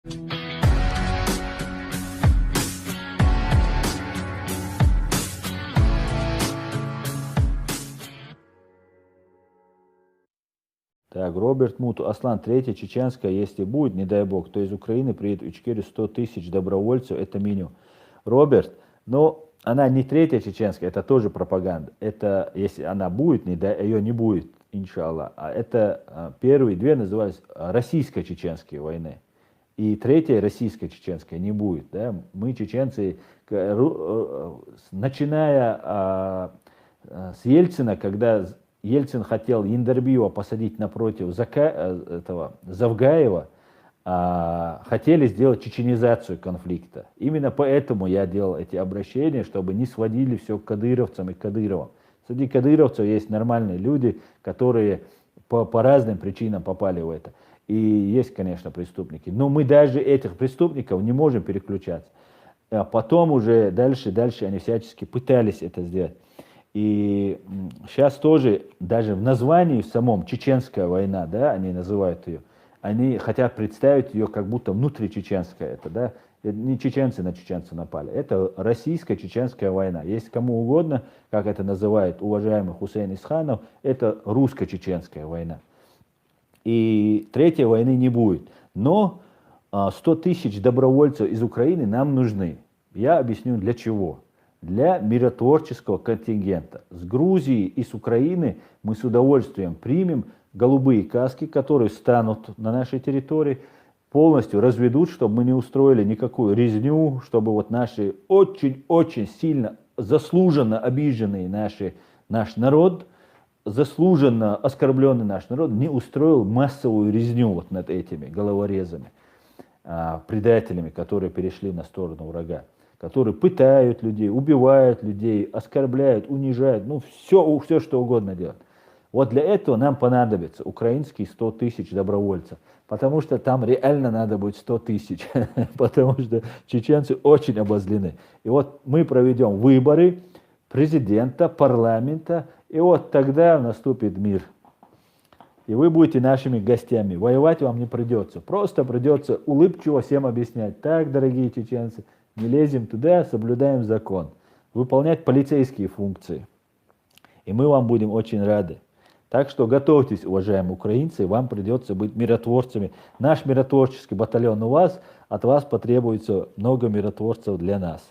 Так, Роберт Муту. Аслан, третья чеченская, если будет, не дай бог, то из Украины приедет в Ичкерию 100 тысяч добровольцев, это минимум. Роберт, но она не третья чеченская, это тоже пропаганда. Это, если она будет, ее не будет, иншаллах. А это первые две назывались российско-чеченские войны. И третья российско-чеченская не будет. Да? Мы, чеченцы, начиная с Ельцина, когда Ельцин хотел Яндарбиева посадить напротив Завгаева, хотели сделать чеченизацию конфликта. Именно поэтому я делал эти обращения, чтобы не сводили все к кадыровцам и Кадыровым. Среди кадыровцев есть нормальные люди, которые по разным причинам попали в это. И есть, конечно, преступники. Но мы даже этих преступников не можем переключаться. А потом уже дальше они всячески пытались это сделать. И сейчас тоже, даже в названии в самом чеченская война, да, они называют ее, они хотят представить ее как будто внутричеченская, это, да, не чеченцы на чеченцев напали, это российско-чеченская война. Если кому угодно, как это называет уважаемый Хусейн Исханов, это русско-чеченская война. И третьей войны не будет. Но 100 тысяч добровольцев из Украины нам нужны. Я объясню для чего. Для миротворческого контингента. С Грузии и с Украины мы с удовольствием примем голубые каски, которые станут на нашей территории, полностью разведут, чтобы мы не устроили никакую резню, чтобы вот наши очень-очень сильно заслуженно обиженный наш народ, заслуженно оскорбленный наш народ не устроил массовую резню вот над этими головорезами, предателями, которые перешли на сторону врага, которые пытают людей, убивают людей, оскорбляют, унижают, ну все что угодно делают. Вот для этого нам понадобится украинские 100 тысяч добровольцев, потому что там реально надо будет 100 тысяч, потому что чеченцы очень обозлены. И вот мы проведем выборы президента, парламента, и вот тогда наступит мир. И вы будете нашими гостями. Воевать вам не придется. Просто придется улыбчиво всем объяснять. Так, дорогие чеченцы, не лезем туда, соблюдаем закон. Выполнять полицейские функции. И мы вам будем очень рады. Так что готовьтесь, уважаемые украинцы, вам придется быть миротворцами. Наш миротворческий батальон у вас, от вас потребуется много миротворцев для нас.